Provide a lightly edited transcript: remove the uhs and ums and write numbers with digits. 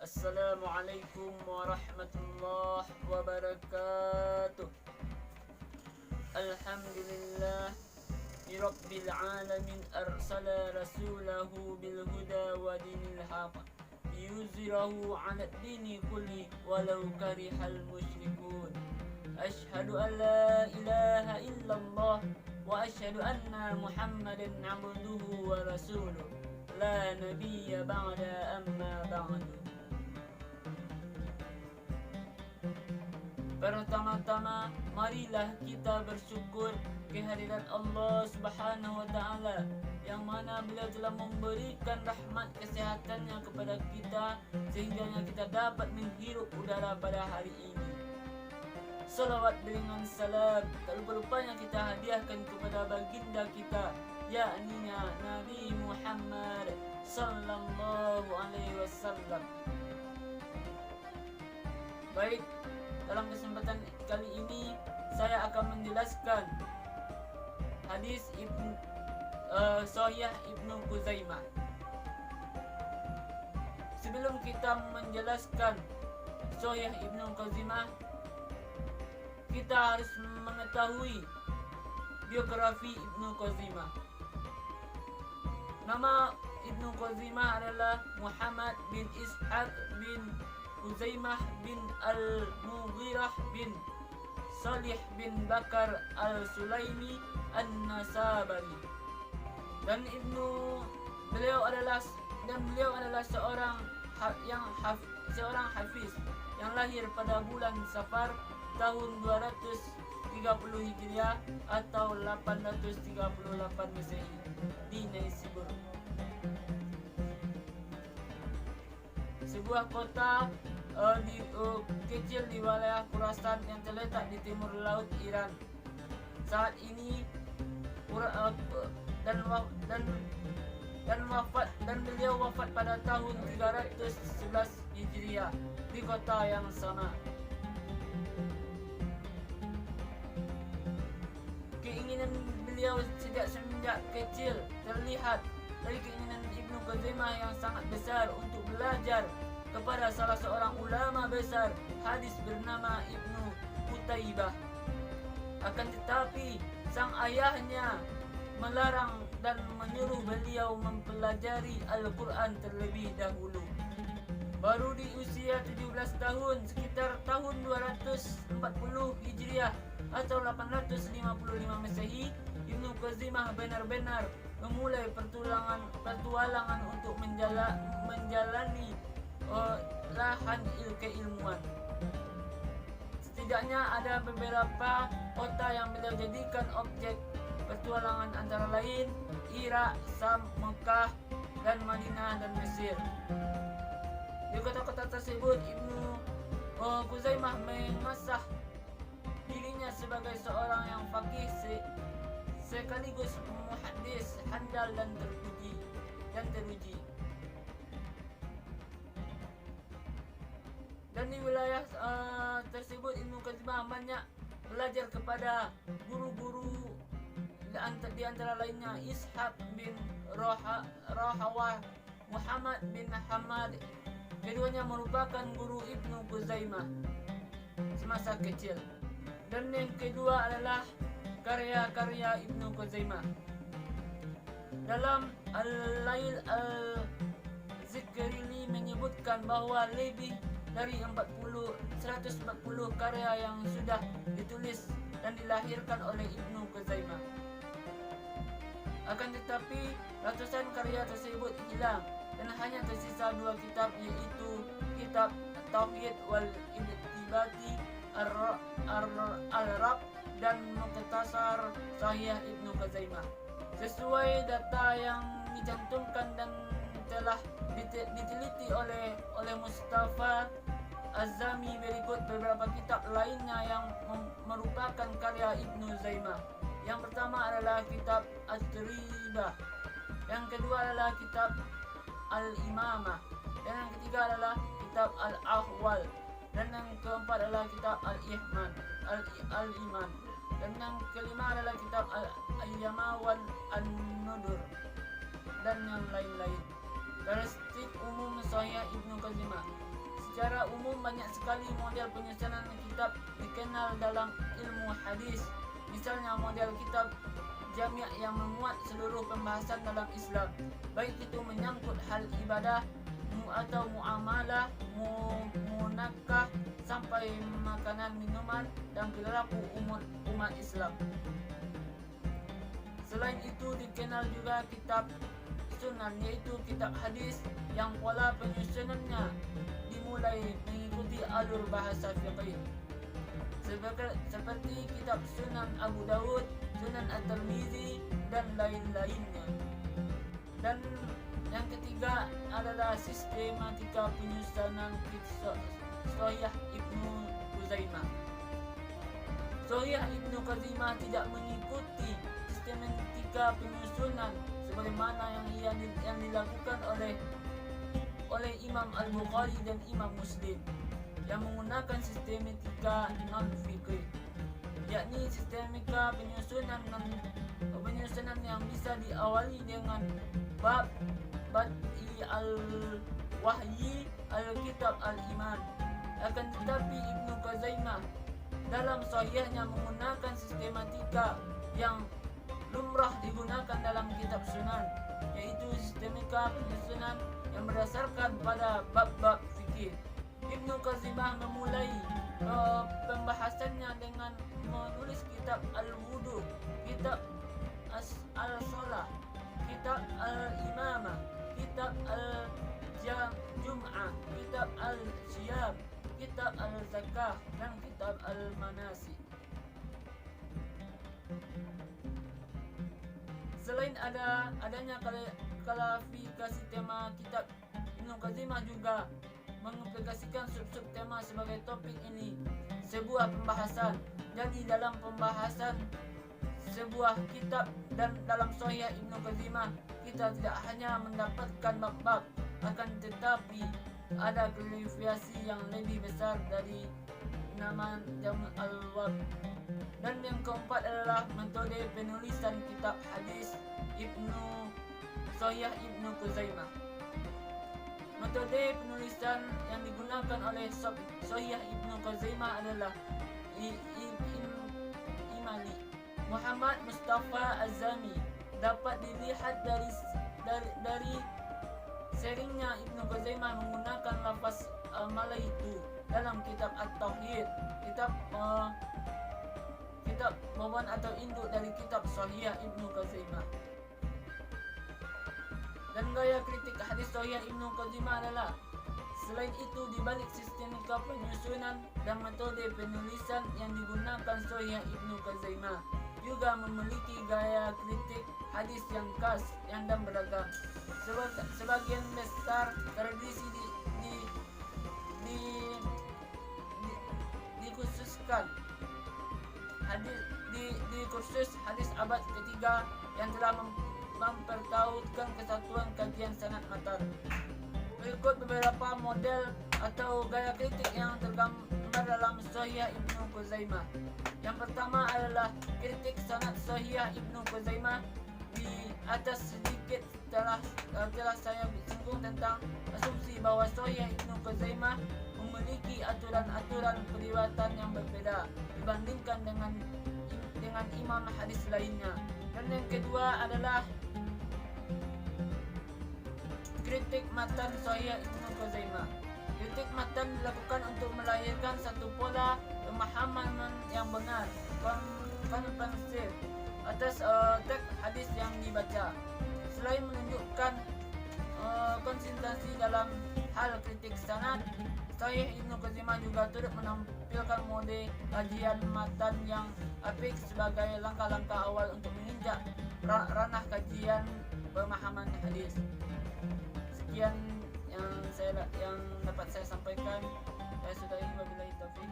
Assalamualaikum warahmatullahi wabarakatuh. Alhamdulillah Rabbil alamin arsala rasulahu bil huda wa dinil haq yuzhirahu 'ala ad-dini kulli walau karihal musyrikun. Asyhadu an la ilaha illallah wa asyhadu anna Muhammadan 'abduhu wa rasuluh. La nabiyya ba'da amma ba'du. Pertama-tama, marilah kita bersyukur kehadiran Allah Subhanahu wa Ta'ala, yang mana beliau telah memberikan rahmat kesehatannya kepada kita sehingga kita dapat menghirup udara pada hari ini. Salawat dengan salam tak lupa-lupanya kita hadiahkan kepada baginda kita, yakni Nabi Muhammad sallallahu alaihi wasallam. Baik, dalam kesempatan kali ini saya akan menjelaskan hadis Sahih Ibnu Khuzaimah. Sebelum kita menjelaskan Sahih Ibnu Khuzaimah, kita harus mengetahui biografi Ibnu Khuzaimah. Nama Ibnu Khuzaimah adalah Muhammad bin Ishaq bin Khuzaimah bin Al-Mughirah bin Salih bin Bakar Al-Sulaimi An-Nasabari. Dan beliau adalah seorang hafiz yang lahir pada bulan Safar tahun 230 Hijriah atau 838 Masehi di Naisibur, sebuah kota kecil di wilayah Khurasan yang terletak di timur laut Iran. Saat ini dan beliau wafat pada tahun 311 Hijriah di kota yang sama. Keinginan beliau semenjak kecil terlihat dari keinginan Ibnu Khuzaimah yang sangat besar untuk belajar kepada salah seorang ulama besar hadis bernama Ibnu Qutaibah. Akan tetapi sang ayahnya melarang dan menyuruh beliau mempelajari Al-Quran terlebih dahulu. Baru di usia 17 tahun, sekitar tahun 240 Hijriah atau 855 Masehi, Ibnu Khuzaimah benar-benar memulai petualangan untuk menjalani lahan keilmuan. Setidaknya ada beberapa kota yang beliau jadikan objek petualangan, antara lain Irak, Sam, Mekah, dan Madinah dan Mesir. Di kota-kota tersebut Ibnu Khuzaimah mengasah dirinya sebagai seorang yang faqih sekaligus muhaddis handal dan teruji. Dan di wilayah tersebut Ibnu Khuzaimah banyak belajar kepada guru-guru, di antara lainnya Ishaq bin Rahawah, Muhammad bin Hamad. Keduanya merupakan guru Ibnu Khuzaimah semasa kecil. Dan yang kedua adalah karya-karya Ibnu Khuzaimah. Dalam Al-Lail Al-Zikrili menyebutkan bahwa lebih dari 140 karya yang sudah ditulis dan dilahirkan oleh Ibnu Khuzaimah. Akan tetapi ratusan karya tersebut hilang dan hanya tersisa 2 kitab, yaitu kitab Tauhid wal Ibtibati Al-Rab dan Mukhtasar Sahih Ibnu Khuzaimah. Sesuai data yang dicantumkan dan telah diteliti oleh Mustafa Az-Zami, berikut beberapa kitab lainnya yang merupakan karya Ibnu Khuzaimah. Yang pertama adalah kitab At-Ribah, yang kedua adalah kitab Al-Imamah, dan yang ketiga adalah kitab Al-Ahwal, dan yang keempat adalah kitab Al-Iman, dan yang kelima adalah kitab Al-Yama wal An-Nudur, dan yang lain-lain. Karakteristik umum Sahih Ibnu Khuzaimah. Secara umum banyak sekali model penyusunan kitab dikenal dalam ilmu hadis. Misalnya model kitab jami' yang memuat seluruh pembahasan dalam Islam, baik itu menyangkut hal ibadah atau muamalah, munakah sampai makanan, minuman dan perilaku umat Islam. Selain itu dikenal juga kitab sunan, yaitu kitab hadis yang pola penyusunannya dimulai mengikuti alur bahasa fiqih, seperti kitab Sunan Abu Dawud, Sunan At-Tirmizi dan lain-lainnya. Dan yang ketiga adalah sistematika penyusunan Sahih Ibnu Khuzaimah. Sahih Ibnu Khuzaimah tidak mengikuti sistematika penyusunan sebagaimana yang dilakukan oleh Imam Al-Bukhari dan Imam Muslim, yang menggunakan sistematika non-fiqih, yakni sistematika penyusunan yang bisa diawali dengan bab Bad'i al-Wahyi al-Kitab al-Iman. Akan tetapi Ibnu Khuzaimah dalam sahihnya menggunakan sistematika yang lumrah digunakan dalam kitab sunan, yaitu sistematika penyusunan yang berdasarkan pada bab-bab fikih. Ibnu Khuzaimah memulai pembahasannya dengan menulis kitab al-wudu, kitab al-salah, kitab al-imamah, kitab al-jum'ah, kitab al-siyam, kitab al-zakah, dan kitab al-manasik. Selain adanya klasifikasi tema, kitab Ibnu Khuzaimah juga mengaplikasikan sub-sub tema sebagai topik ini sebuah pembahasan. Jadi dalam pembahasan sebuah kitab dan dalam Sahih Ibnu Khuzaimah, kita tidak hanya mendapatkan bab-bab, akan tetapi ada klasifikasi yang lebih besar dari nama Jam' al-Wab. Dan yang keempat adalah metode penulisan kitab hadis Sahih Ibnu Khuzaimah. Metode penulisan yang digunakan oleh Sahih Ibnu Khuzaimah adalah Imali Muhammad Mustafa Az-Zami. Dapat dilihat dari seringnya Ibnu Khuzaimah menggunakan lafaz malaitu dalam kitab At-Tauhid, kitab bawaan atau induk dari kitab Sahih Ibnu Khuzaimah. Dan gaya kritik hadis Sahih Ibnu Khuzaimah adalah, selain itu di balik sistematika penyusunan dan metode penulisan yang digunakan Sahih Ibnu Khuzaimah juga memiliki gaya kritik hadis yang khas dan beragam. Sebagian besar tradisi dikhususkan di kursus hadis abad ketiga yang telah mempertautkan kesatuan kajian sanad matan. Berikut beberapa model atau gaya kritik yang tergambar dalam Sahih Ibnu Khuzaimah. Yang pertama adalah kritik sanad Sahih Ibnu Khuzaimah. Di atas sedikit telah saya singgung tentang asumsi bahwa Sahih Ibnu Khuzaimah memiliki aturan-aturan periwayatan yang berbeda dibandingkan dengan imam hadis lainnya. Dan yang kedua adalah kritik matan Sahih Ibnu Khuzaimah. Kritik matan dilakukan untuk melahirkan satu pola pemahaman yang benar, komprehensif atas teks hadis yang dibaca. Selain menunjukkan konsistensi dalam hal kritik sanad, Sahih Ibnu Khuzaimah juga turut menampilkan mode kajian matan yang apik sebagai langkah-langkah awal untuk menginjak ranah kajian pemahaman hadis. Sekian yang dapat saya sampaikan. Saya sudahi wabillahi taufiq.